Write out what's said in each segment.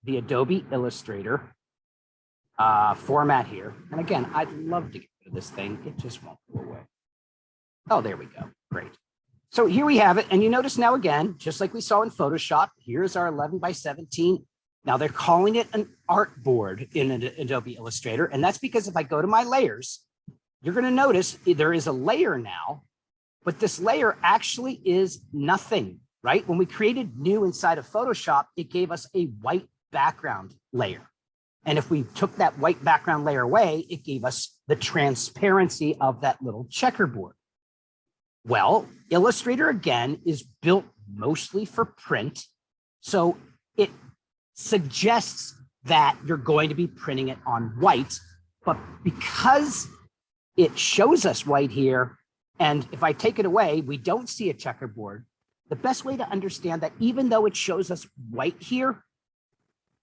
the Adobe Illustrator format here. And again, I'd love to get rid of this thing. It just won't go away. Oh, there we go. Great. So here we have it. And you notice now again, just like we saw in Photoshop, here's our 11 by 17. Now they're calling it an artboard in Adobe Illustrator. And that's because if I go to my layers, you're going to notice there is a layer now, but this layer actually is nothing, right? When we created new inside of Photoshop, it gave us a white background layer. And if we took that white background layer away, it gave us the transparency of that little checkerboard. Well, Illustrator, again, is built mostly for print. So it suggests that you're going to be printing it on white. But because it shows us white here, and if I take it away, we don't see a checkerboard, the best way to understand that even though it shows us white here,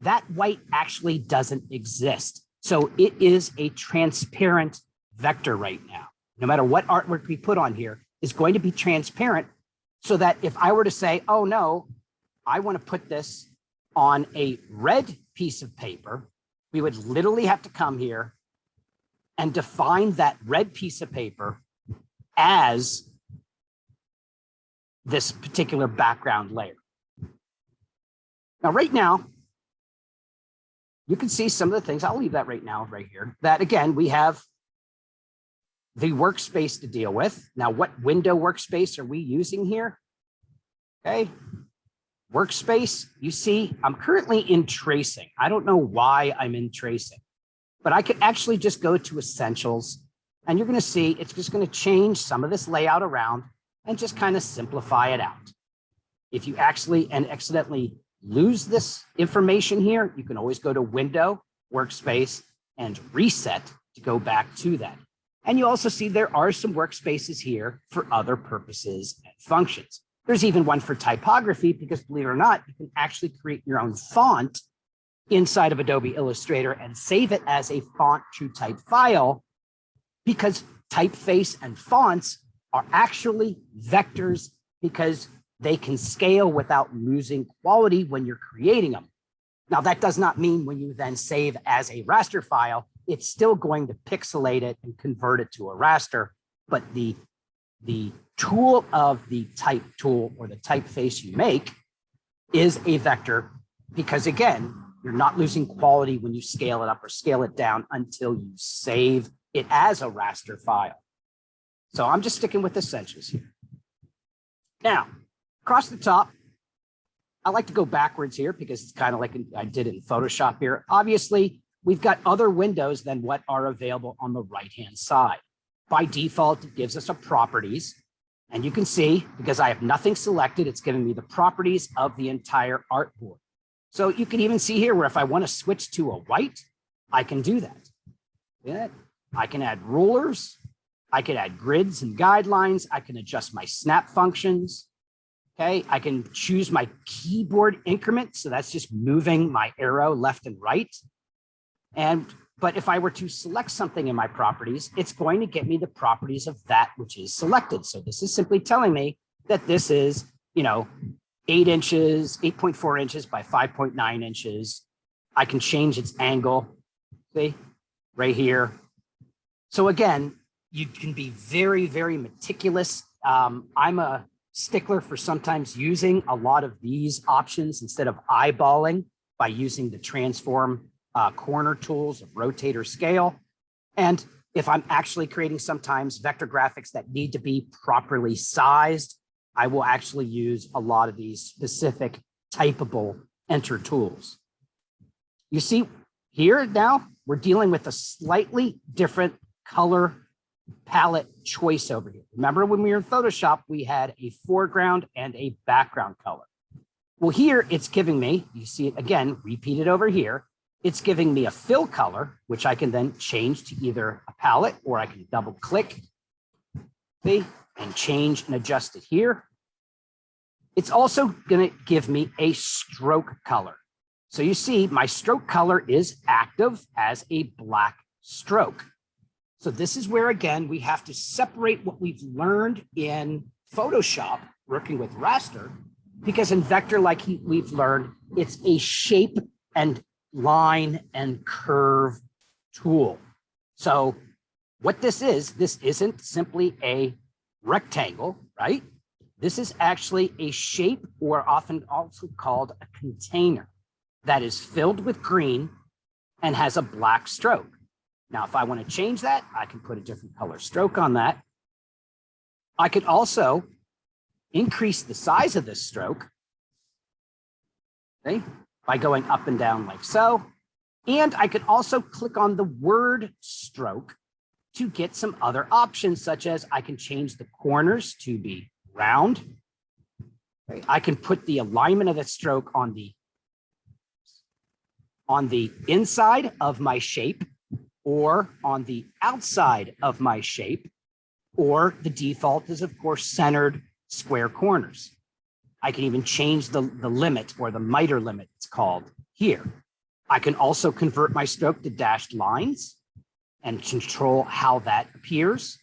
that white actually doesn't exist. So it is a transparent vector right now. No matter what artwork we put on here, is going to be transparent, so that if I were to say, oh no, I want to put this on a red piece of paper, we would literally have to come here and define that red piece of paper as this particular background layer. Now, right now, you can see some of the things. I'll leave that right now, right here. That again, we have the workspace to deal with. Now, what window workspace are we using here? Okay, workspace, you see, I'm currently in tracing. I don't know why I'm in tracing, but I could actually just go to essentials, and you're gonna see it's just gonna change some of this layout around and just kind of simplify it out. If you accidentally lose this information here, you can always go to window, workspace, and reset to go back to that. And you also see there are some workspaces here for other purposes and functions. There's even one for typography, because believe it or not, you can actually create your own font inside of Adobe Illustrator and save it as a font to type file, because typeface and fonts are actually vectors, because they can scale without losing quality when you're creating them. Now, that does not mean when you then save as a raster file, it's still going to pixelate it and convert it to a raster, but the tool of the type tool or the typeface you make is a vector, because again, you're not losing quality when you scale it up or scale it down until you save it as a raster file. So I'm just sticking with essentials here. Now, across the top, I like to go backwards here because it's kind of like I did in Photoshop here. Obviously, we've got other windows than what are available on the right-hand side. By default, it gives us a properties. And you can see, because I have nothing selected, it's giving me the properties of the entire artboard. So you can even see here where if I want to switch to a white, I can do that. Yeah. I can add rulers. I can add grids and guidelines. I can adjust my snap functions. Okay, I can choose my keyboard increment. So that's just moving my arrow left and right. But if I were to select something in my properties, it's going to get me the properties of that which is selected. So this is simply telling me that this is, 8 inches, 8.4 inches by 5.9 inches. I can change its angle, see, right here. So again, you can be very, very meticulous. I'm a stickler for sometimes using a lot of these options instead of eyeballing by using the transform corner tools of rotate or scale. And if I'm actually creating sometimes vector graphics that need to be properly sized, I will actually use a lot of these specific typable enter tools. You see here now, we're dealing with a slightly different color palette choice over here. Remember when we were in Photoshop, we had a foreground and a background color. Well, here it's giving me, you see it again, repeated over here. It's giving me a fill color, which I can then change to either a palette or I can double click, see, and change and adjust it here. It's also going to give me a stroke color. So you see my stroke color is active as a black stroke. So this is where, again, we have to separate what we've learned in Photoshop working with raster, because in vector, like we've learned, it's a shape and line and curve tool. So what this isn't simply a rectangle, right? This is actually a shape, or often also called a container, that is filled with green and has a black stroke. Now, if I want to change that, I can put a different color stroke on that. I could also increase the size of this stroke, okay, by going up and down like so. And I could also click on the word stroke to get some other options, such as I can change the corners to be round. Okay. I can put the alignment of the stroke on the inside of my shape, or on the outside of my shape, or the default is, of course, centered square corners. I can even change the limit, or the miter limit, it's called here. I can also convert my stroke to dashed lines and control how that appears.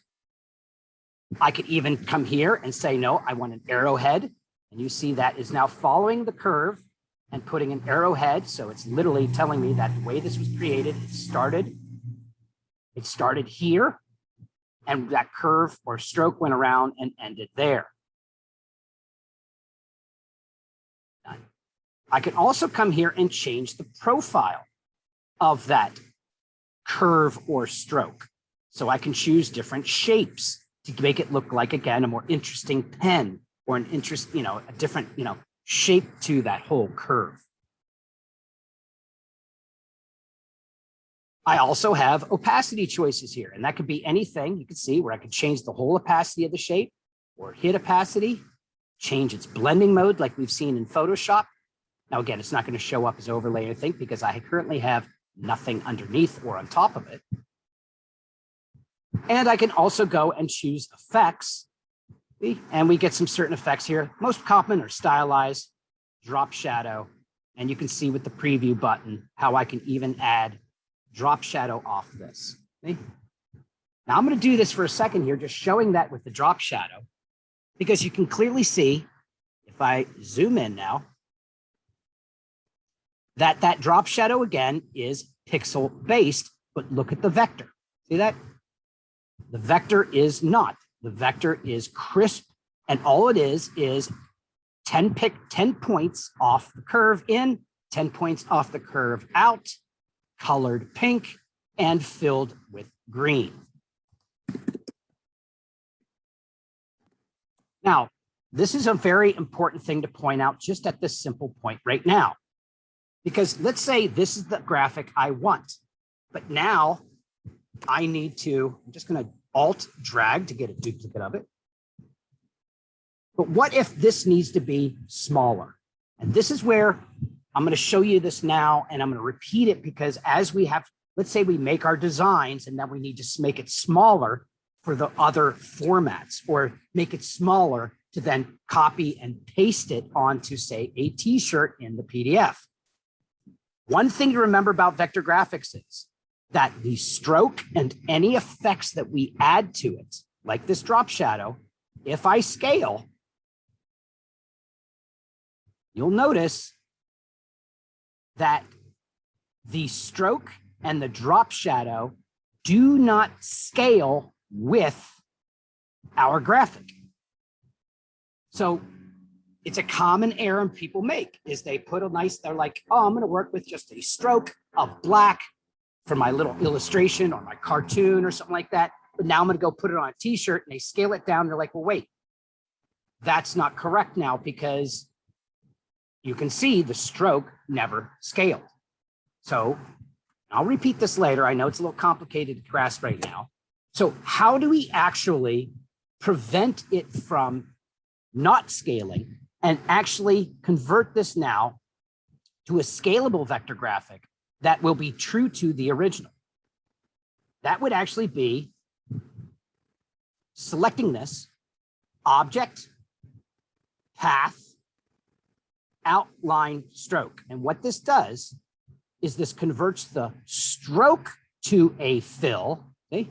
I could even come here and say, no, I want an arrowhead. And you see that is now following the curve and putting an arrowhead. So it's literally telling me that the way this was created, it started here, and that curve or stroke went around and ended there. I can also come here and change the profile of that curve or stroke. So I can choose different shapes to make it look like, again, a more interesting pen, or an a different, shape to that whole curve. I also have opacity choices here, and that could be anything. You can see where I could change the whole opacity of the shape, or hit opacity, change its blending mode like we've seen in Photoshop. Now, again, it's not going to show up as overlay, I think, because I currently have nothing underneath or on top of it. And I can also go and choose effects, and we get some certain effects here. Most common are stylize, drop shadow, and you can see with the preview button how I can even add drop shadow off this. See? Now I'm going to do this for a second here, just showing that with the drop shadow, because you can clearly see, if I zoom in now, that drop shadow again is pixel based, but look at the vector. See that? The vector is not. The vector is crisp, and all it is 10 points off the curve in, 10 points off the curve out, colored pink, and filled with green. Now, this is a very important thing to point out just at this simple point right now, because let's say this is the graphic I want, but now I need to, I'm just going to Alt drag to get a duplicate of it. But what if this needs to be smaller? And this is where I'm going to show you this now, and I'm going to repeat it, because as we have, let's say we make our designs and then we need to make it smaller for the other formats, or make it smaller to then copy and paste it onto, say, a t-shirt in the PDF. One thing to remember about vector graphics is that the stroke and any effects that we add to it, like this drop shadow, if I scale, you'll notice that the stroke and the drop shadow do not scale with our graphic. So it's a common error people make, is they put a nice, they're like, oh, I'm going to work with just a stroke of black for my little illustration or my cartoon or something like that. But now I'm going to go put it on a t-shirt, and they scale it down. They're like, well, wait, that's not correct now, because you can see the stroke never scaled. So I'll repeat this later. I know it's a little complicated to grasp right now. So how do we actually prevent it from not scaling and actually convert this now to a scalable vector graphic that will be true to the original? That would actually be selecting this object, path, outline, stroke. And what this does is this converts the stroke to a fill. Okay?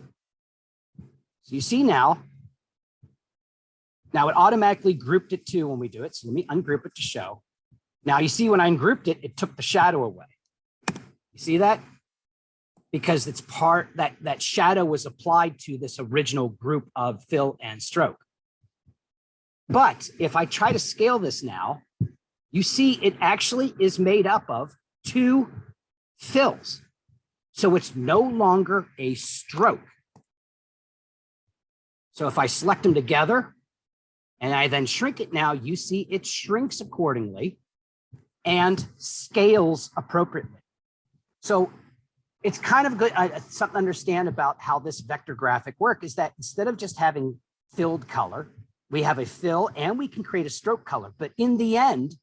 So you see now it automatically grouped it to when we do it. So let me ungroup it to show. Now you see when I ungrouped it, it took the shadow away. You see that? Because it's part that shadow was applied to this original group of fill and stroke. But if I try to scale this now, you see it actually is made up of two fills. So it's no longer a stroke. So if I select them together and I then shrink it now, you see it shrinks accordingly and scales appropriately. So it's kind of good, something to understand about how this vector graphic work is that instead of just having filled color, we have a fill and we can create a stroke color. But in the end,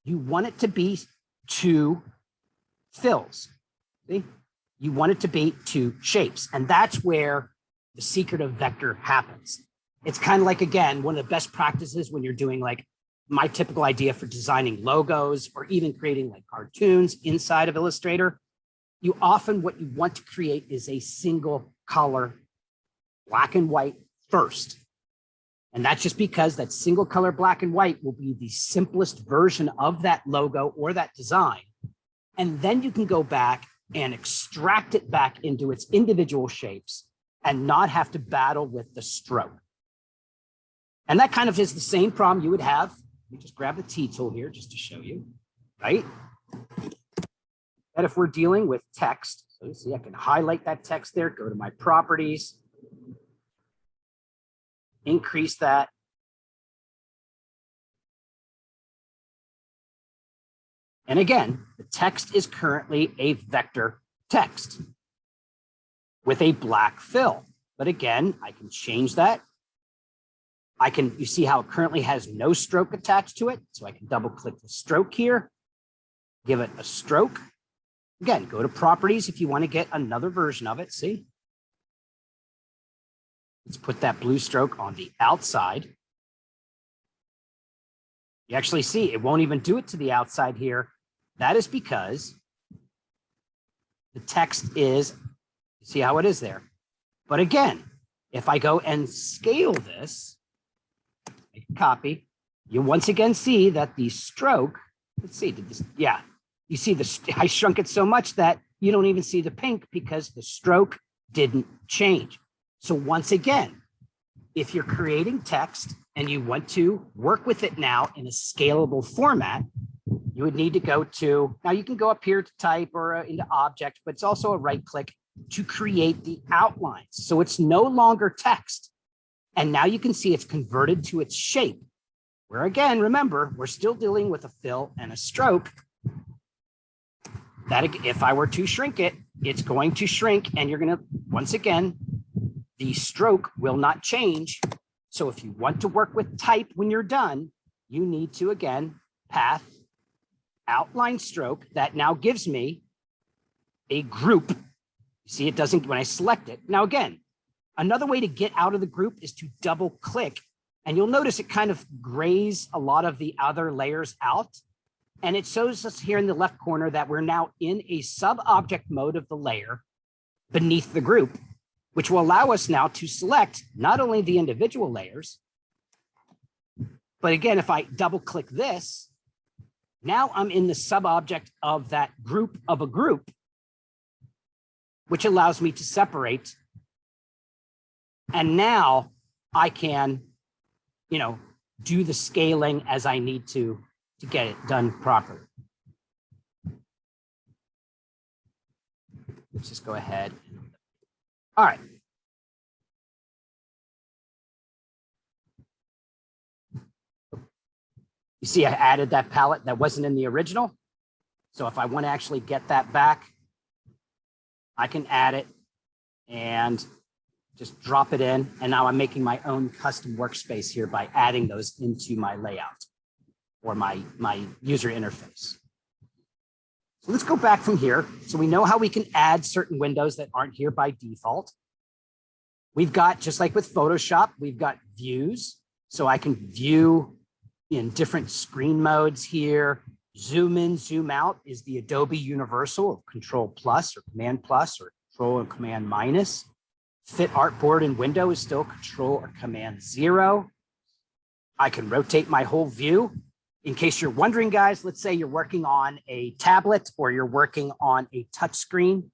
you want it to be two fills. See? You want it to be two shapes. And that's where the secret of vector happens. It's kind of like, again, one of the best practices when you're doing like my typical idea for designing logos or even creating like cartoons inside of Illustrator. You often, what you want to create is a single color, black and white first. And that's just because that single color black and white will be the simplest version of that logo or that design. And then you can go back and extract it back into its individual shapes and not have to battle with the stroke. And that kind of is the same problem you would have. Let me just grab the T tool here just to show you, right? That if we're dealing with text, so you see I can highlight that text there, go to my properties, increase that. And again, the text is currently a vector text with a black fill. But again, I can change that. You see how it currently has no stroke attached to it. So I can double click the stroke here, give it a stroke. Again, go to properties if you want to get another version of it. See? Let's put that blue stroke on the outside. You actually see it won't even do it to the outside here. That is because the text is, you see how it is there. But again, if I go and scale this, make a copy, you once again see that the stroke, let's see, did this, yeah. You see I shrunk it so much that you don't even see the pink because the stroke didn't change. So once again, if you're creating text and you want to work with it now in a scalable format, you would need to go to, now you can go up here to type or into object, but it's also a right click to create the outlines. So it's no longer text. And now you can see it's converted to its shape, where again, remember, we're still dealing with a fill and a stroke. That if I were to shrink it, it's going to shrink and you're going to, once again, the stroke will not change. So if you want to work with type when you're done, you need to, again, path, outline stroke. That now gives me a group. You see, it doesn't, when I select it. Now, again, another way to get out of the group is to double click. And you'll notice it kind of grays a lot of the other layers out. And it shows us here in the left corner that we're now in a sub-object mode of the layer beneath the group, which will allow us now to select not only the individual layers, but again, if I double click this, now I'm in the sub-object of that group of a group, which allows me to separate. And now I can, do the scaling as I need to get it done properly. Let's just go ahead. All right. You see, I added that palette that wasn't in the original. So if I want to actually get that back, I can add it and just drop it in. And now I'm making my own custom workspace here by adding those into my layout or my user interface. So let's go back from here. So we know how we can add certain windows that aren't here by default. We've got, just like with Photoshop, we've got views. So I can view in different screen modes here. Zoom in, zoom out is the Adobe Universal, Control plus or Command plus or Control and Command minus. Fit artboard in window is still Control or Command 0. I can rotate my whole view. in case you're wondering, guys, let's say you're working on a tablet or you're working on a touch screen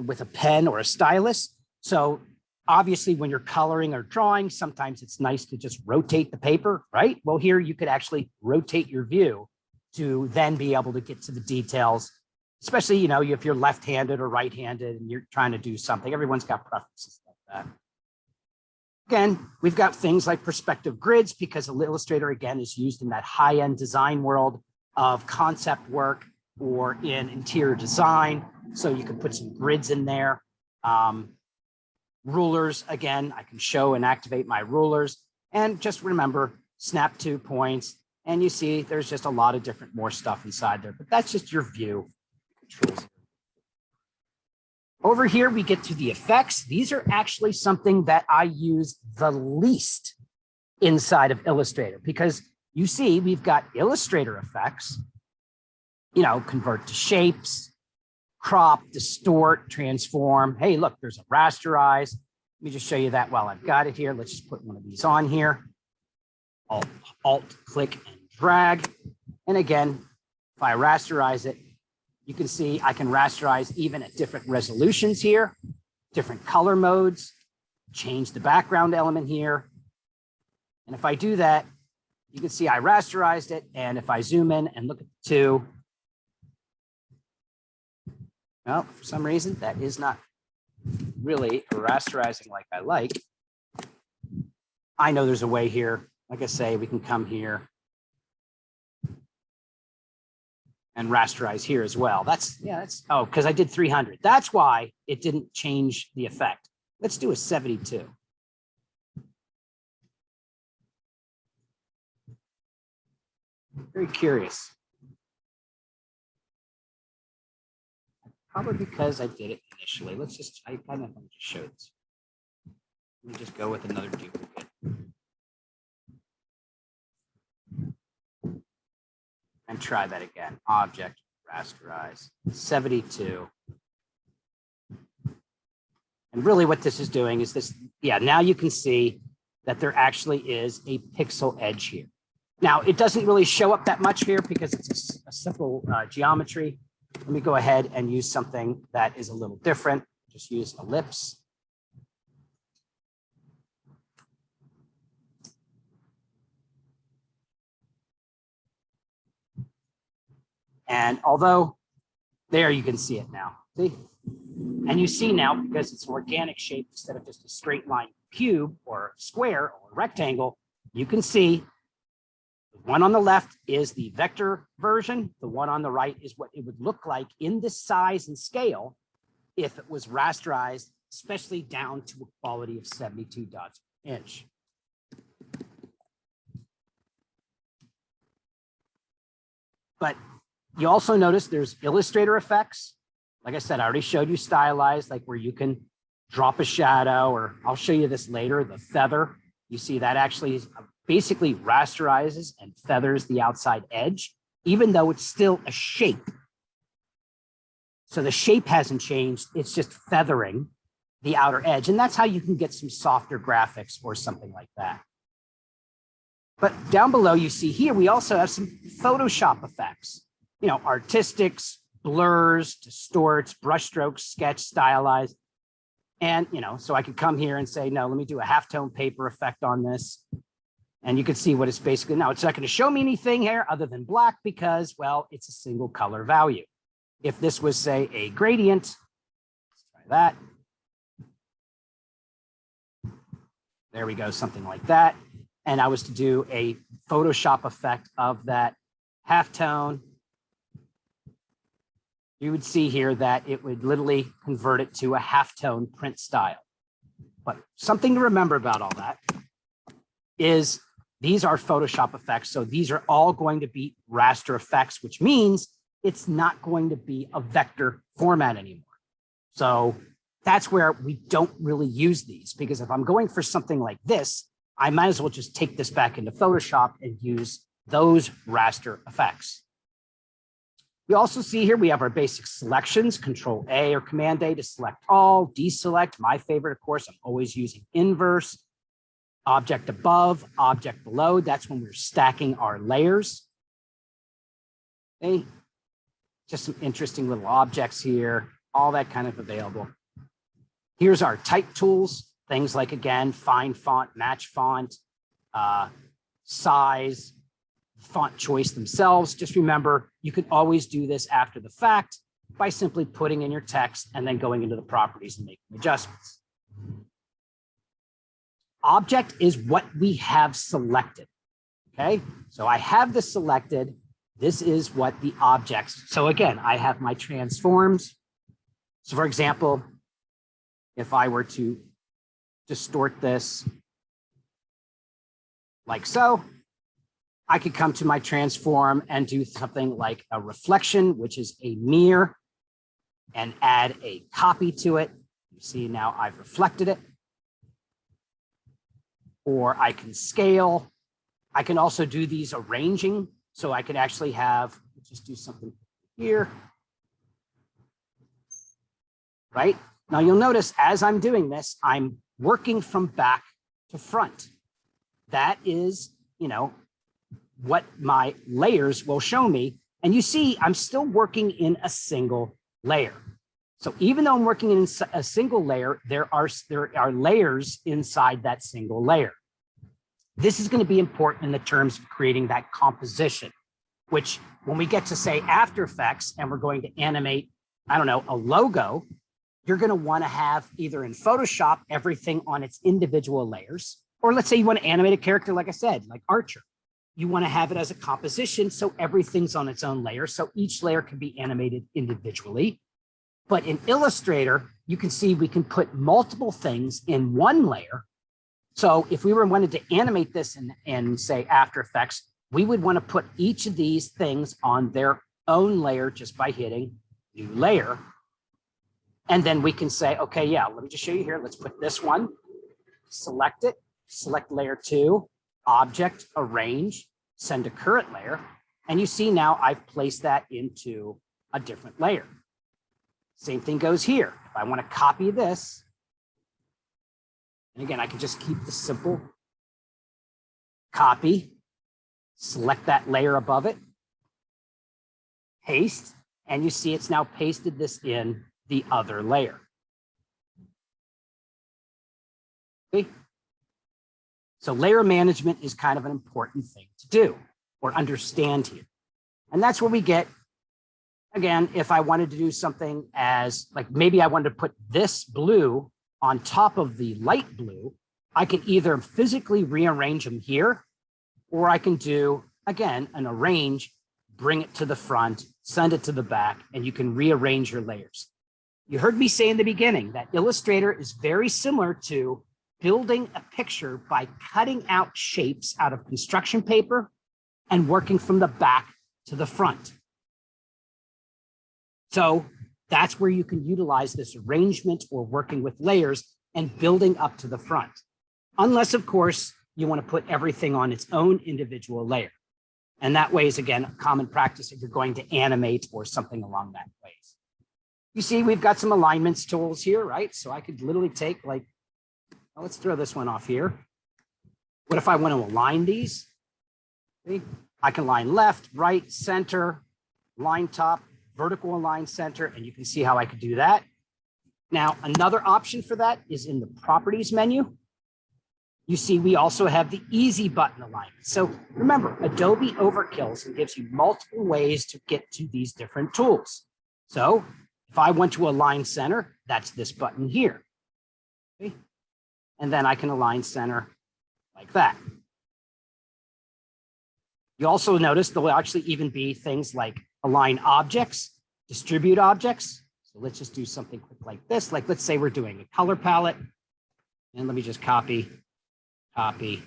with a pen or a stylus. So obviously when you're coloring or drawing, sometimes it's nice to just rotate the paper, right? Well, here you could actually rotate your view to then be able to get to the details, especially, you know, if you're left-handed or right-handed and you're trying to do something. Everyone's got preferences like that. Again, we've got things like perspective grids because Illustrator, again, is used in that high-end design world of concept work or in interior design. So you can put some grids in there. Rulers, again, I can show and activate my rulers. And just remember, snap to points. And you see there's just a lot of different more stuff inside there, but that's just your view controls. Over here, we get to the effects. These are actually something that I use the least inside of Illustrator because you see we've got Illustrator effects, you know, convert to shapes, crop, distort, transform. Hey, look, there's a rasterize. Let me just show you that while I've got it here. Let's just put one of these on here. Alt, click, and drag. And again, if I rasterize it, you can see I can rasterize even at different resolutions here, different color modes, change the background element here. And if I do that, you can see I rasterized it. And if I zoom in and look at the two, well, for some reason, that is not really rasterizing like I like. I know there's a way here. Like I say, we can come here and rasterize here as well. That's, oh, because I did 300. That's why it didn't change the effect. Let's do a 72. Very curious. Probably because I did it initially. Let's just, I don't know if I can just show this. Let me just go with another duplicate. And try that again. Object, rasterize, 72. And really what this is doing is this, yeah, now you can see that there actually is a pixel edge here. Now, it doesn't really show up that much here because it's a simple geometry. Let me go ahead and use something that is a little different. Just use ellipse. And although there you can see it now, see? And you see now, because it's an organic shape instead of just a straight line cube or square or rectangle, you can see the one on the left is the vector version. The one on the right is what it would look like in this size and scale if it was rasterized, especially down to a quality of 72 dots per inch. But you also notice there's Illustrator effects. Like I said, I already showed you stylized, like where you can drop a shadow, or I'll show you this later, the feather. You see that actually basically rasterizes and feathers the outside edge, even though it's still a shape. So the shape hasn't changed, it's just feathering the outer edge. And that's how you can get some softer graphics or something like that. But down below, you see here, we also have some Photoshop effects. You know, artistics, blurs, distorts, brushstrokes, sketch, stylized. And, you know, so I could come here and say, no, let me do a halftone paper effect on this. And you can see what it's basically. Now, it's not going to show me anything here other than black because, well, it's a single color value. If this was, say, a gradient, let's try that. There we go, something like that. And I was to do a Photoshop effect of that halftone, you would see here that it would literally convert it to a halftone print style. But something to remember about all that is these are Photoshop effects. So these are all going to be raster effects, which means it's not going to be a vector format anymore. So that's where we don't really use these, because if I'm going for something like this, I might as well just take this back into Photoshop and use those raster effects. We also see here, we have our basic selections, Control A or Command A to select all, deselect. My favorite, of course, I'm always using inverse. Object above, object below. That's when we're stacking our layers. Okay. Just some interesting little objects here, all that kind of available. Here's our type tools, things like, again, find font, match font, size, font choice themselves. Just remember, you can always do this after the fact by simply putting in your text and then going into the properties and making adjustments. Object is what we have selected. Okay, so I have this selected. This is what the objects. So again, I have my transforms. So for example, if I were to distort this like so, I could come to my transform and do something like a reflection, which is a mirror, and add a copy to it. You see now I've reflected it. Or I can scale. I can also do these arranging. So I could actually have, just do something here. Right? Now you'll notice as I'm doing this, I'm working from back to front. That is, what my layers will show me. And you see, I'm still working in a single layer. So even though I'm working in a single layer, there are layers inside that single layer. This is going to be important in the terms of creating that composition, which when we get to say After Effects and we're going to animate, I don't know, a logo, you're going to want to have either in Photoshop everything on its individual layers, or let's say you want to animate a character, like I said, like Archer. You want to have it as a composition, so everything's on its own layer, so each layer can be animated individually. But in Illustrator, you can see we can put multiple things in one layer. So if we wanted to animate this in say After Effects, we would want to put each of these things on their own layer just by hitting New Layer. And then we can say, okay, yeah, let me just show you here. Let's put this one, select it, select layer 2, object, arrange, send to current layer. And you see now I've placed that into a different layer. Same thing goes here. If I want to copy this, and again, I can just keep the simple copy, select that layer above it, paste, and you see it's now pasted this in the other layer. Okay. So layer management is kind of an important thing to do or understand here. And that's where we get, again, if I wanted to do something as like maybe I wanted to put this blue on top of the light blue, I can either physically rearrange them here, or I can do, again, an arrange, bring it to the front, send it to the back, and you can rearrange your layers. You heard me say in the beginning that Illustrator is very similar to building a picture by cutting out shapes out of construction paper and working from the back to the front. So that's where you can utilize this arrangement or working with layers and building up to the front. Unless, of course, you want to put everything on its own individual layer. And that way is, again, a common practice if you're going to animate or something along that ways. You see, we've got some alignments tools here, right? So I could literally take like, well, let's throw this one off here. What if I want to align these? See? I can align left, right, center, line top, vertical align center, and you can see how I could do that. Now, another option for that is in the properties menu. You see, we also have the easy button alignment. So remember, Adobe overkills and gives you multiple ways to get to these different tools. So if I want to align center, that's this button here. Okay. And then I can align center like that. You also notice there will actually even be things like align objects, distribute objects. So let's just do something quick like this. Like let's say we're doing a color palette. And let me just copy, copy,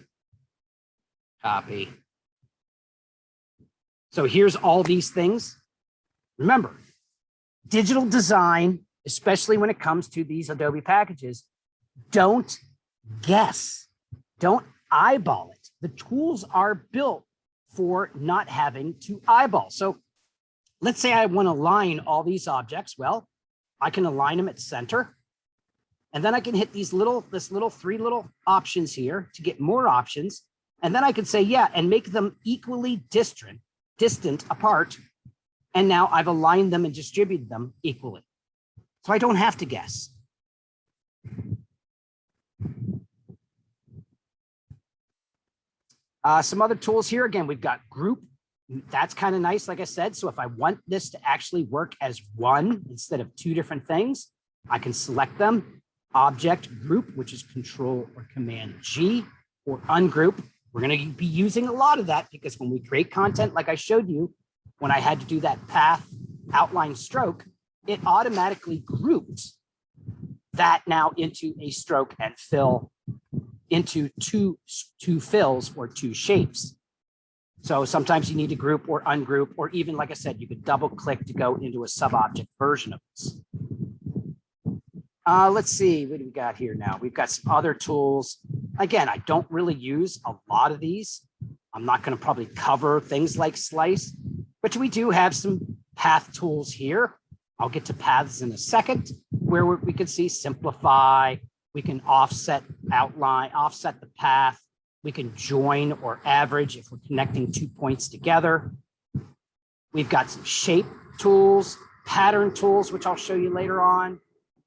copy. So here's all these things. Remember, digital design, especially when it comes to these Adobe packages, don't guess, don't eyeball it. The tools are built for not having to eyeball. So let's say I want to align all these objects. Well, I can align them at center. And then I can hit these three little options here to get more options. And then I can say, yeah, and make them equally distant apart And now I've aligned them and distributed them equally. So I don't have to guess. Some other tools here. Again, we've got group. That's kind of nice, like I said. So if I want this to actually work as one instead of two different things, I can select them. Object group, which is Control or Command G, or ungroup. We're going to be using a lot of that because when we create content, like I showed you, when I had to do that path outline stroke, it automatically grouped that now into a stroke and fill into two fills or two shapes. So sometimes you need to group or ungroup, or even, like I said, you could double click to go into a sub-object version of this. Let's see, what do we got here now? We've got some other tools. Again, I don't really use a lot of these. I'm not going to probably cover things like slice, but we do have some path tools here. I'll get to paths in a second, where we can see simplify. We can offset outline, offset the path. We can join or average if we're connecting 2 points together. We've got some shape tools, pattern tools, which I'll show you later on.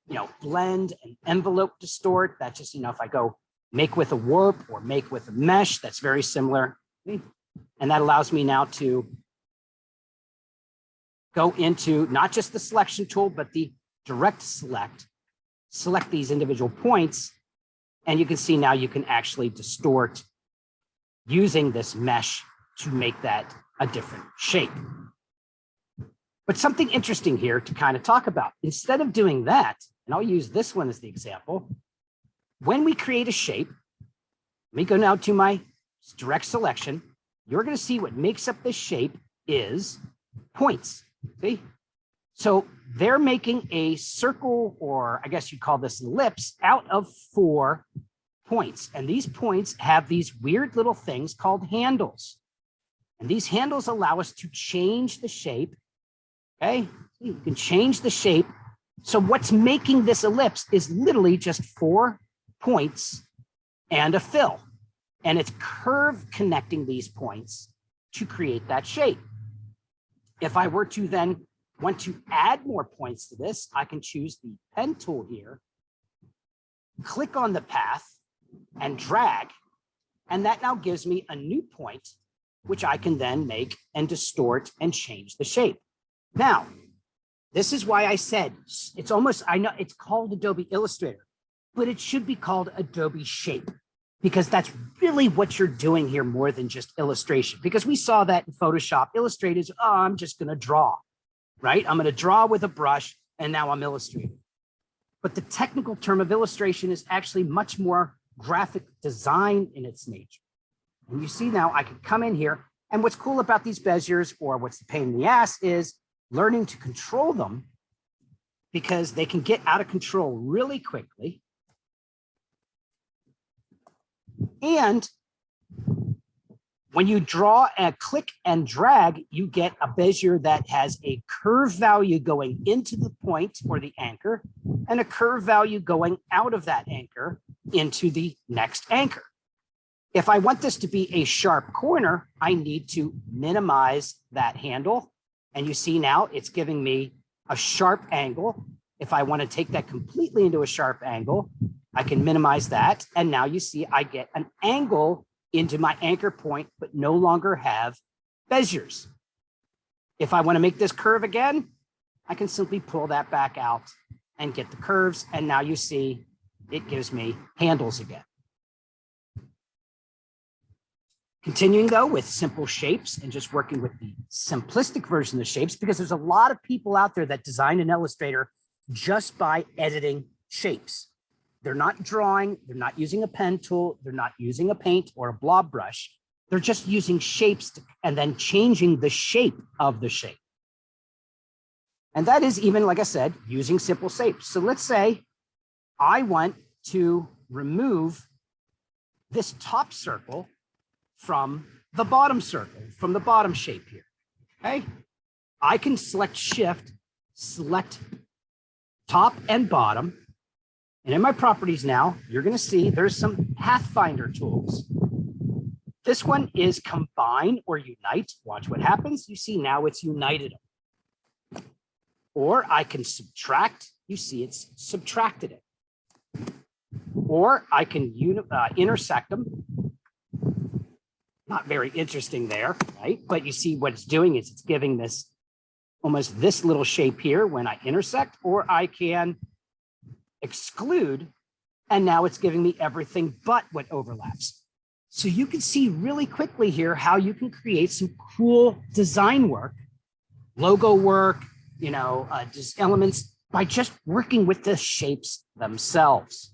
You know, blend and envelope distort. That's just, you know, if I go make with a warp or make with a mesh, that's very similar. And that allows me now to go into not just the selection tool, but the direct select these individual points. And you can see now you can actually distort using this mesh to make that a different shape. But something interesting here to kind of talk about, instead of doing that, and I'll use this one as the example, when we create a shape, let me go now to my direct selection, you're going to see what makes up this shape is points. See? So they're making a circle, or I guess you'd call this an ellipse, out of 4 points. And these points have these weird little things called handles. And these handles allow us to change the shape. Okay, you can change the shape. So what's making this ellipse is literally just 4 points and a fill. And it's curve connecting these points to create that shape. If I were to then want to add more points to this, I can choose the pen tool here, click on the path and drag, and that now gives me a new point, which I can then make and distort and change the shape. Now, this is why I said it's almost, I know it's called Adobe Illustrator, but it should be called Adobe Shape, because that's really what you're doing here more than just illustration. Because we saw that in Photoshop. Illustrator is, oh, I'm just going to draw, right? I'm going to draw with a brush, and now I'm illustrating. But the technical term of illustration is actually much more graphic design in its nature. And you see now I can come in here, and what's cool about these beziers, or what's the pain in the ass, is learning to control them, because they can get out of control really quickly. And when you draw and click and drag, you get a bezier that has a curve value going into the point or the anchor, and a curve value going out of that anchor into the next anchor. If I want this to be a sharp corner, I need to minimize that handle. And you see now it's giving me a sharp angle. If I want to take that completely into a sharp angle, I can minimize that. And now you see I get an angle into my anchor point, but no longer have beziers. If I want to make this curve again, I can simply pull that back out and get the curves. And now you see it gives me handles again. Continuing though with simple shapes and just working with the simplistic version of shapes, because there's a lot of people out there that design an Illustrator just by editing shapes. They're not drawing, they're not using a pen tool, they're not using a paint or a blob brush. They're just using shapes and then changing the shape of the shape. And that is even, like I said, using simple shapes. So let's say I want to remove this top circle from the bottom circle, from the bottom shape here, okay? I can select Shift, select top and bottom. And in my properties now, you're gonna see there's some Pathfinder tools. This one is combine or unite. Watch what happens. You see now it's united them. Or I can subtract. You see it's subtracted it. Or I can intersect them. Not very interesting there, right? But you see what it's doing is it's giving this almost this little shape here when I intersect, or I can exclude, and now it's giving me everything but what overlaps. So you can see really quickly here how you can create some cool design work, logo work, just elements by just working with the shapes themselves.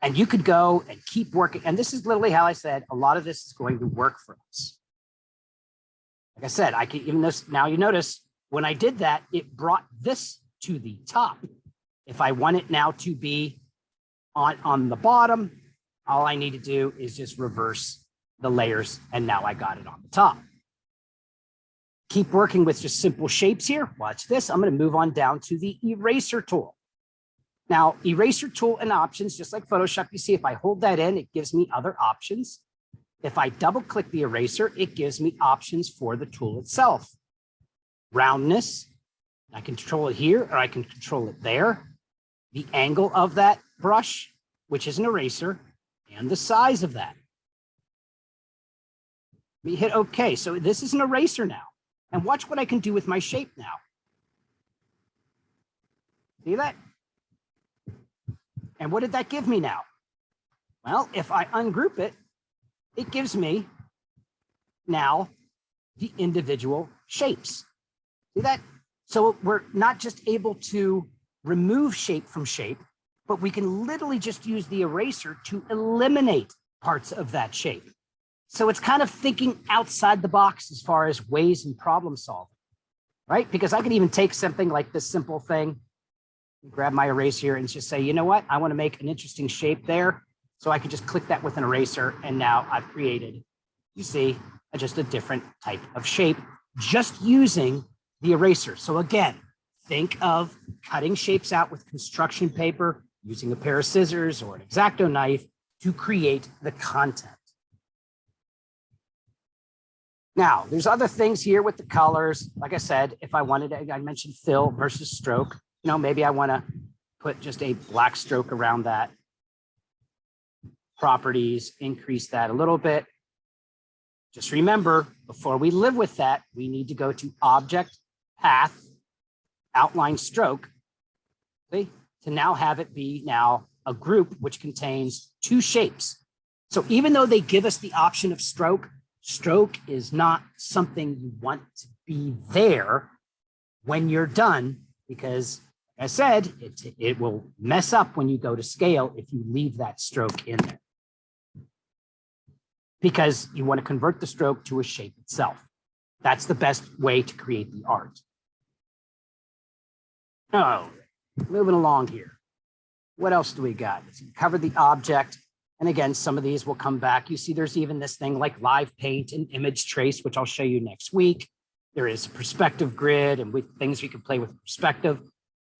And you could go and keep working. And this is literally how I said, a lot of this is going to work for us. Like I said, I can even this, now you notice when I did that, it brought this to the top. If I want it now to be on the bottom, all I need to do is just reverse the layers. And now I got it on the top. Keep working with just simple shapes here. Watch this. I'm going to move on down to the eraser tool. Now, eraser tool and options, just like Photoshop, you see if I hold that in, it gives me other options. If I double click the eraser, it gives me options for the tool itself. Roundness, I can control it here or I can control it there. The angle of that brush, which is an eraser, and the size of that. Let me hit OK. So this is an eraser now. And watch what I can do with my shape now. See that? And what did that give me now? Well, if I ungroup it, it gives me now the individual shapes. See that? So we're not just able to remove shape from shape, but we can literally just use the eraser to eliminate parts of that shape. So it's kind of thinking outside the box as far as ways and problem solving, right? Because I can even take something like this simple thing, grab my eraser here and just say, you know what? I want to make an interesting shape there. So I can just click that with an eraser. And now I've created, you see, just a different type of shape, just using the eraser. So again, think of cutting shapes out with construction paper, using a pair of scissors or an X-Acto knife to create the content. Now, there's other things here with the colors. Like I said, if I wanted to, I mentioned fill versus stroke. Maybe I want to put just a black stroke around that. Properties, increase that a little bit. Just remember, before we live with that, we need to go to Object, Path, Outline Stroke, see, to now have it be now a group which contains two shapes. So even though they give us the option of stroke, stroke is not something you want to be there when you're done, because as I said, it will mess up when you go to scale if you leave that stroke in there. Because you want to convert the stroke to a shape itself. That's the best way to create the art. Oh, moving along here. What else do we got? Let's cover the object. And again, some of these will come back. You see there's even this thing like live paint and image trace, which I'll show you next week. There is a perspective grid and things we can play with perspective.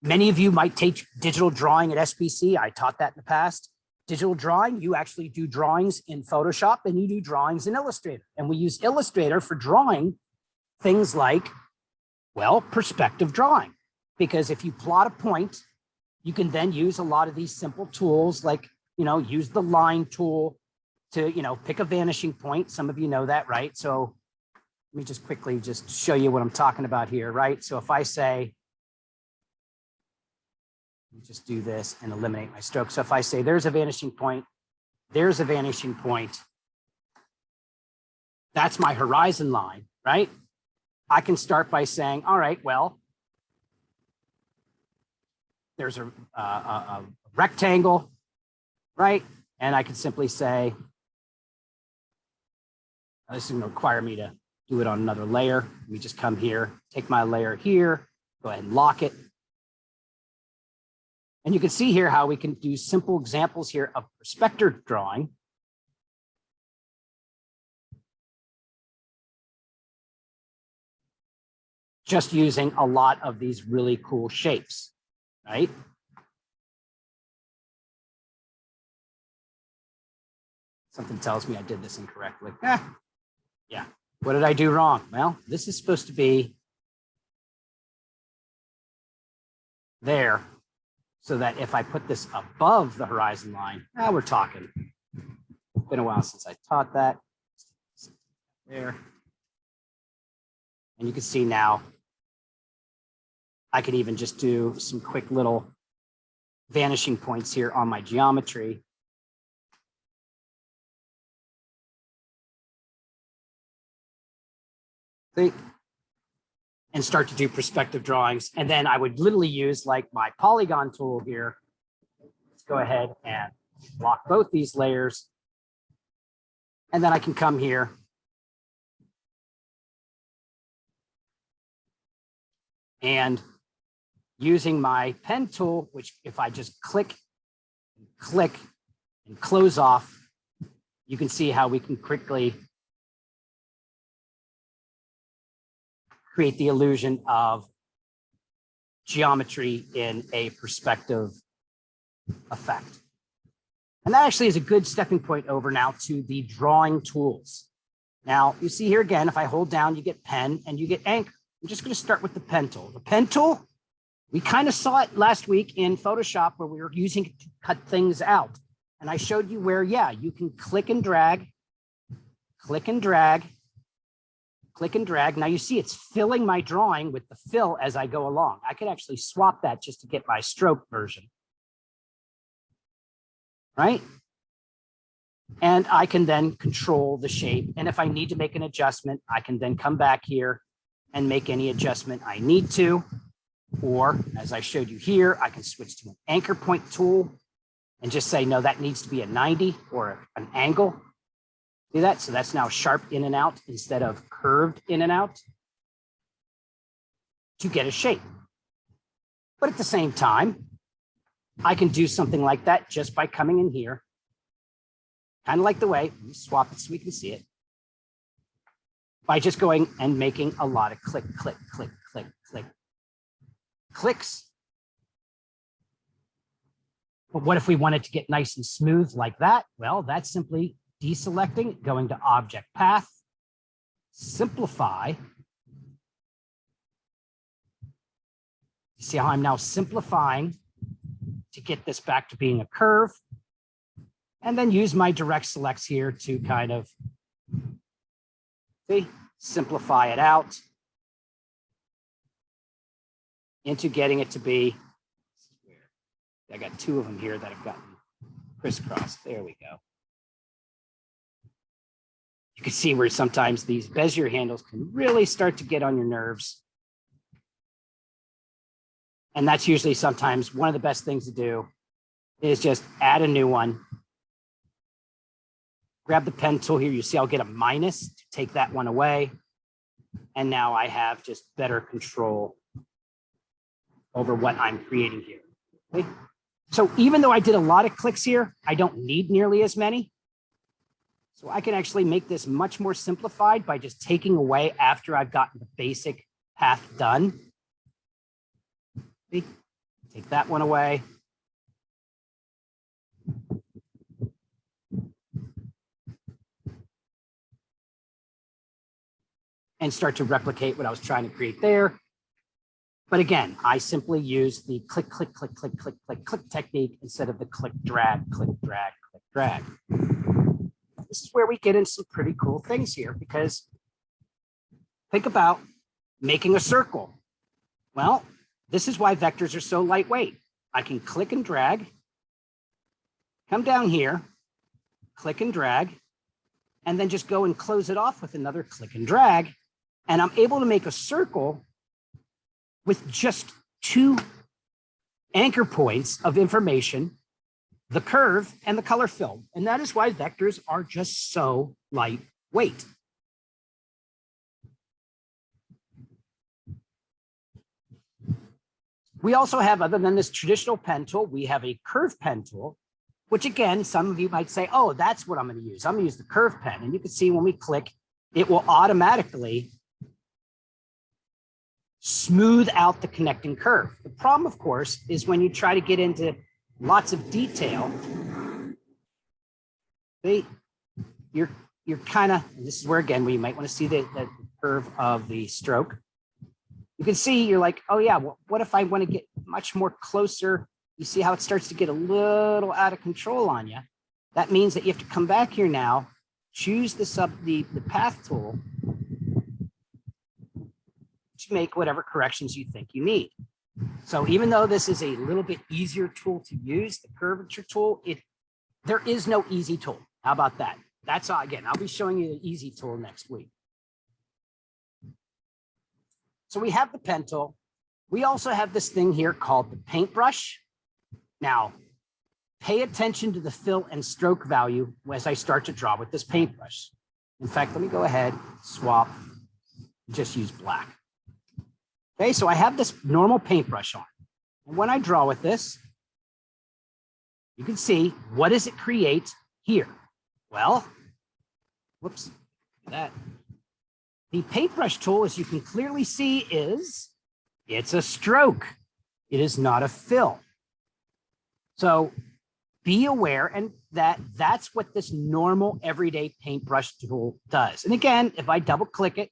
Many of you might take digital drawing at SPC. I taught that in the past. Digital drawing, you actually do drawings in Photoshop and you do drawings in Illustrator. And we use Illustrator for drawing things like, well, perspective drawing. Because if you plot a point, you can then use a lot of these simple tools like, use the line tool to, pick a vanishing point. Some of you know that, right? So let me just quickly just show you what I'm talking about here, right? So if I say, let me just do this and eliminate my stroke. So if I say there's a vanishing point, there's a vanishing point, that's my horizon line, right? I can start by saying, all right, well, there's a rectangle, right? And I can simply say, this is going to require me to do it on another layer. Let me just come here, take my layer here, go ahead and lock it. And you can see here how we can do simple examples here of perspective drawing. Just using a lot of these really cool shapes, right? Something tells me I did this incorrectly. Yeah. What did I do wrong? Well, this is supposed to be there so that if I put this above the horizon line, now we're talking. It's been a while since I taught that. There. And you can see now, I can even just do some quick little vanishing points here on my geometry. See? And start to do perspective drawings. And then I would literally use like my polygon tool here. Let's go ahead and lock both these layers. And then I can come here and using my pen tool, which if I just click and close off, you can see how we can quickly create the illusion of geometry in a perspective effect. And that actually is a good stepping point over now to the drawing tools. Now, you see here again, if I hold down, you get pen and you get anchor. I'm just going to start with the pen tool. The pen tool, we kind of saw it last week in Photoshop where we were using it to cut things out. And I showed you where, yeah, you can click and drag, click and drag, click and drag. Now you see it's filling my drawing with the fill as I go along. I could actually swap that just to get my stroke version. Right? And I can then control the shape. And if I need to make an adjustment, I can then come back here and make any adjustment I need to. Or as I showed you here, I can switch to an anchor point tool and just say, no, that needs to be a 90 or an angle. See that? So that's now sharp in and out instead of curved in and out to get a shape. But at the same time, I can do something like that just by coming in here. Kind of like the way, let me swap it so we can see it. By just going and making a lot of click, click, click, click, click, clicks. But what if we wanted to get nice and smooth like that? Well, that's simply deselecting, going to object path, simplify. You see how I'm now simplifying to get this back to being a curve, and then use my direct selects here to kind of see, simplify it out into getting it to be, I got two of them here that have gotten crisscrossed. There we go. You can see where sometimes these Bezier handles can really start to get on your nerves. And that's usually sometimes one of the best things to do is just add a new one. Grab the pen tool here. You see I'll get a minus to take that one away. And now I have just better control over what I'm creating here. Okay? So even though I did a lot of clicks here, I don't need nearly as many. So I can actually make this much more simplified by just taking away after I've gotten the basic path done. See? Take that one away. And start to replicate what I was trying to create there. But again, I simply use the click, click, click, click, click, click, click technique instead of the click, drag, click, drag, click, drag. This is where we get into some pretty cool things here, because think about making a circle. Well, this is why vectors are so lightweight. I can click and drag, come down here, click and drag, and then just go and close it off with another click and drag. And I'm able to make a circle with just two anchor points of information, the curve and the color fill. And that is why vectors are just so lightweight. We also have, other than this traditional pen tool, we have a curve pen tool, which again, some of you might say, oh, that's what I'm going to use. I'm going to use the curve pen. And you can see when we click, it will automatically smooth out the connecting curve. The problem, of course, is when you try to get into lots of detail, you're kind of, this is where, again, we might want to see the curve of the stroke. You can see you're like, oh yeah, well, what if I want to get much more closer. You see how it starts to get a little out of control on you. That means that you have to come back here now, choose the path tool to make whatever corrections you think you need. So even though this is a little bit easier tool to use, the curvature tool, there is no easy tool. How about that? That's all. Again, I'll be showing you the easy tool next week. So we have the pen tool. We also have this thing here called the paintbrush. Now, pay attention to the fill and stroke value as I start to draw with this paintbrush. In fact, let me go ahead, swap, just use black. Okay, so I have this normal paintbrush on. And when I draw with this, you can see, what does it create here? Well, whoops, that. The paintbrush tool, as you can clearly see, it's a stroke. It is not a fill. So be aware and that's what this normal everyday paintbrush tool does. And again, if I double click it,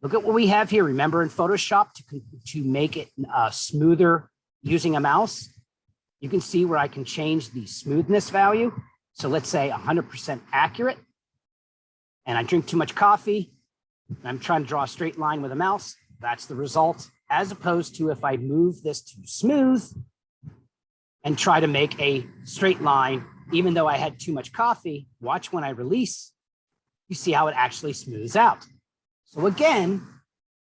look at what we have here. Remember in Photoshop to make it smoother using a mouse, you can see where I can change the smoothness value. So let's say 100% accurate. And I drink too much coffee. And I'm trying to draw a straight line with a mouse. That's the result. As opposed to if I move this to smooth and try to make a straight line, even though I had too much coffee, watch when I release, you see how it actually smooths out. So again,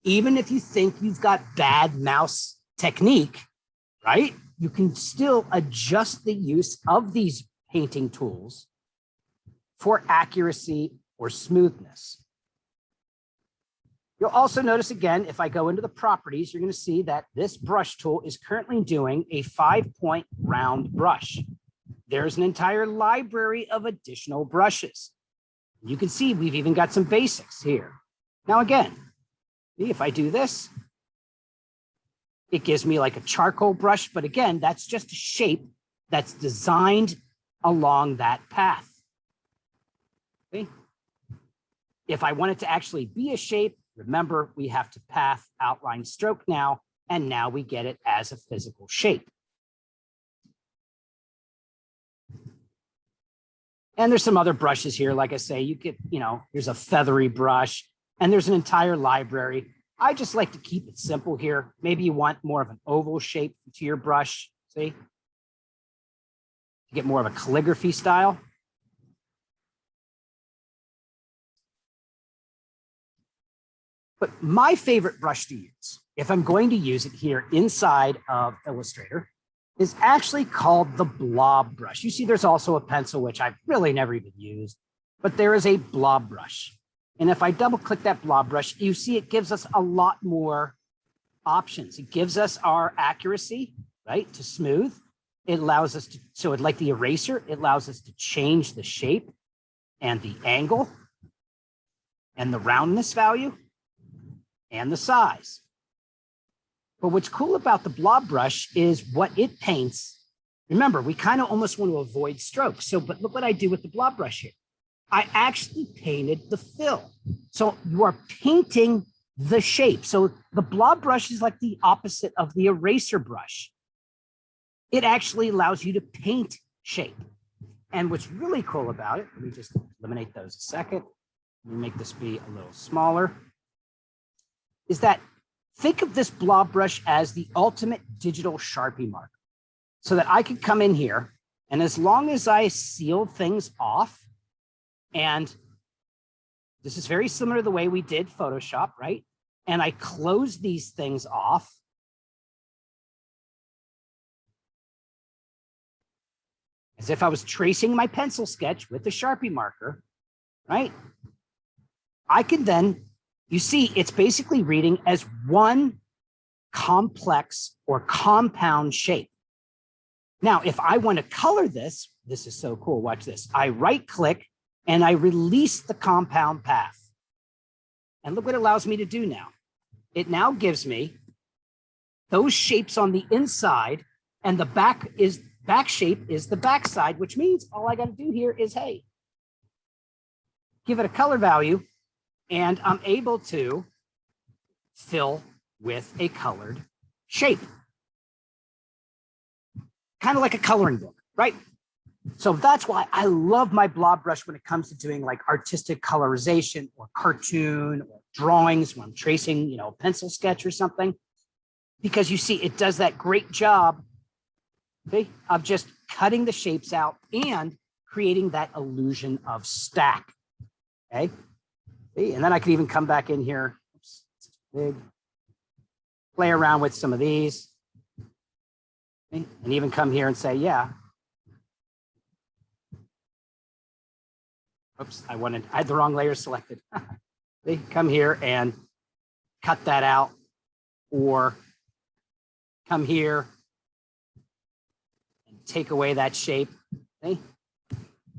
even if you think you've got bad mouse technique, right? You can still adjust the use of these painting tools for accuracy or smoothness. You'll also notice again, if I go into the properties, you're going to see that this brush tool is currently doing a 5-point round brush. There's an entire library of additional brushes. You can see we've even got some basics here. Now again, if I do this, it gives me like a charcoal brush, but again, that's just a shape that's designed along that path. See? If I want it to actually be a shape, remember we have to path, outline, stroke now, and now we get it as a physical shape. And there's some other brushes here. Like I say, you get, there's a feathery brush and there's an entire library. I just like to keep it simple here. Maybe you want more of an oval shape to your brush, see? You get more of a calligraphy style. But my favorite brush to use, if I'm going to use it here inside of Illustrator, is actually called the blob brush. You see, there's also a pencil, which I've really never even used, but there is a blob brush. And if I double click that blob brush, you see it gives us a lot more options. It gives us our accuracy, right, to smooth. It allows us to, so like the eraser, it allows us to change the shape and the angle and the roundness value and the size. But what's cool about the blob brush is what it paints. Remember, we kind of almost want to avoid strokes. So, but look what I do with the blob brush here. I actually painted the fill. So you are painting the shape. So the blob brush is like the opposite of the eraser brush. It actually allows you to paint shape. And what's really cool about it, let me just eliminate those a second. Let me make this be a little smaller. Is that think of this blob brush as the ultimate digital Sharpie marker so that I could come in here and as long as I seal things off, and this is very similar to the way we did Photoshop, right? And I close these things off. As if I was tracing my pencil sketch with a Sharpie marker, right? I can then, you see, it's basically reading as one complex or compound shape. Now, if I want to color this, this is so cool, watch this. I right click and I release the compound path. And look what it allows me to do now. It now gives me those shapes on the inside and the back shape is the back side, which means all I got to do here is, hey, give it a color value and I'm able to fill with a colored shape. kind of like a coloring book, right? So that's why I love my blob brush when it comes to doing like artistic colorization or cartoon or drawings when I'm tracing, you know, a pencil sketch or something, because you see it does that great job, okay, of just cutting the shapes out and creating that illusion of stack, okay? See? And then I could even come back in here, oops, big, play around with some of these, okay? And even come here and say, yeah, oops, I had the wrong layer selected. They come here and cut that out, or come here and take away that shape, okay,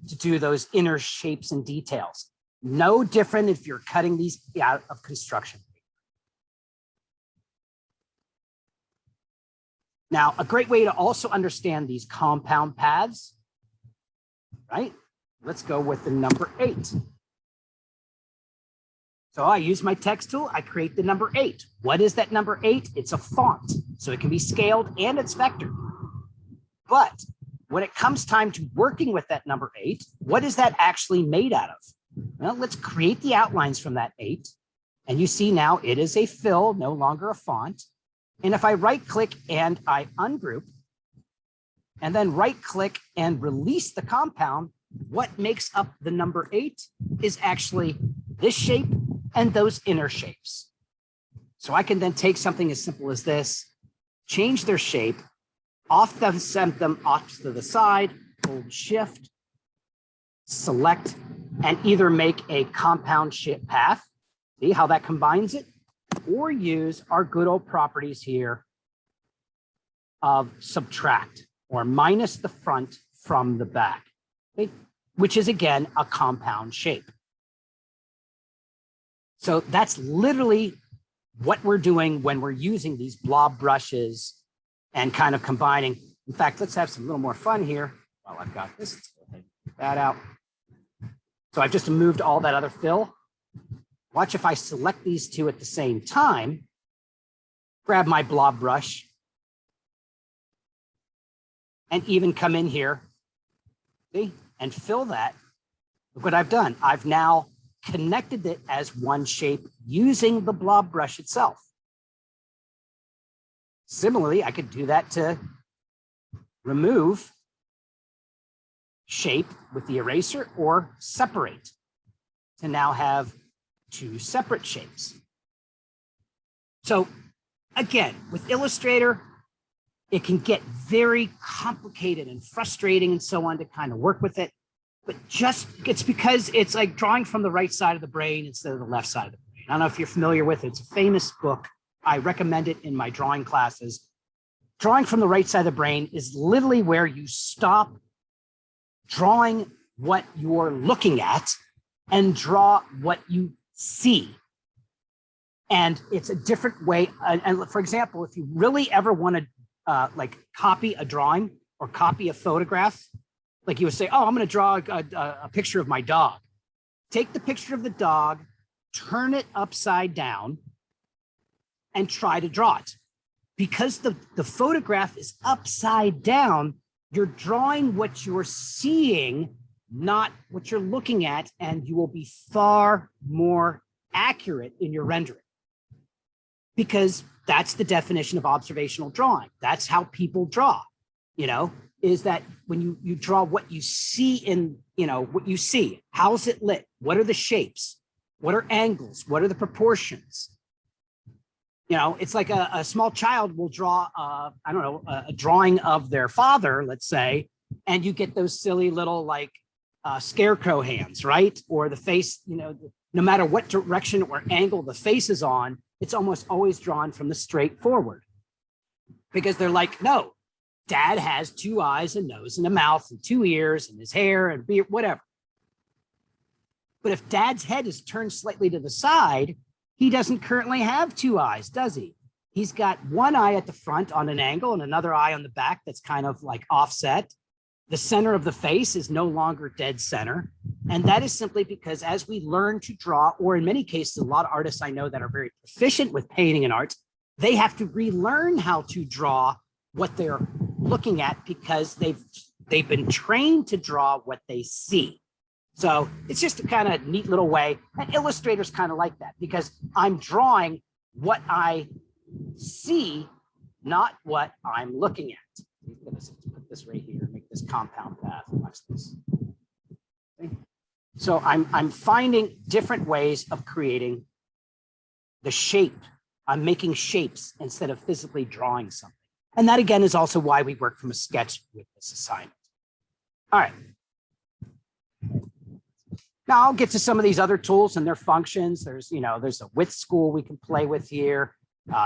to do those inner shapes and details. No different if you're cutting these out of construction. Now, a great way to also understand these compound paths, right? Let's go with the number 8. So I use my text tool, I create the number 8. What is that number 8? It's a font, so it can be scaled and it's vectored. But when it comes time to working with that number 8, what is that actually made out of? Well, let's create the outlines from that 8. And you see now it is a fill, no longer a font. And if I right click and I ungroup, and then right click and release the compound, what makes up the number 8 is actually this shape and those inner shapes. So I can then take something as simple as this, change their shape, send them off to the side, hold shift, select, and either make a compound shape path, see how that combines it, or use our good old properties here of subtract, or minus the front from the back, okay? Which is again a compound shape. So that's literally what we're doing when we're using these blob brushes and kind of combining. In fact, let's have some little more fun here while I've got this. Let's go ahead and get that out. So I've just moved all that other fill. Watch if I select these two at the same time, grab my blob brush, and even come in here, see, and fill that. Look what I've done. I've now connected it as one shape using the blob brush itself. Similarly, I could do that to remove shape with the eraser or separate to now have 2 separate shapes. So again, with Illustrator, it can get very complicated and frustrating and so on to kind of work with it. But just it's because it's like drawing from the right side of the brain instead of the left side of the brain. I don't know if you're familiar with it. It's a famous book. I recommend it in my drawing classes. Drawing from the right side of the brain is literally where you stop drawing what you're looking at and draw what you see. And it's a different way. And for example, if you really ever want to like copy a drawing or copy a photograph, like you would say, oh, I'm going to draw a picture of my dog. Take the picture of the dog, turn it upside down, and try to draw it. Because the photograph is upside down, you're drawing what you're seeing, not what you're looking at, and you will be far more accurate in your rendering. Because that's the definition of observational drawing. That's how people draw, you know, is that when you draw what you see in, you know, what you see, how's it lit? What are the shapes? What are angles? What are the proportions? You know, it's like a small child will draw, I don't know, a drawing of their father, let's say, and you get those silly little like scarecrow hands, right? Or the face, you know, no matter what direction or angle the face is on, it's almost always drawn from the straight forward. Because they're like, no, dad has 2 eyes, a nose, and a mouth, and 2 ears, and his hair, and beard, whatever. But if dad's head is turned slightly to the side, he doesn't currently have 2 eyes, does he? He's got 1 eye at the front on an angle and another eye on the back that's kind of like offset. The center of the face is no longer dead center. And that is simply because as we learn to draw, or in many cases, a lot of artists I know that are very proficient with painting and art, they have to relearn how to draw what they're looking at because they've been trained to draw what they see. So it's just a kind of neat little way. And Illustrator's kind of like that because I'm drawing what I see, not what I'm looking at. Let's put this right here, make this compound path. Watch this. Okay. So I'm finding different ways of creating the shape. I'm making shapes instead of physically drawing something. And that again is also why we work from a sketch with this assignment. All right. Now I'll get to some of these other tools and their functions. There's a width school we can play with here.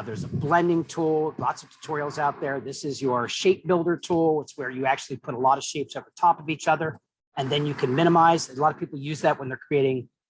There's a blending tool, lots of tutorials out there. This is your shape builder tool. It's where you actually put a lot of shapes over top of each other, and then you can minimize. A lot of people use that when they're creating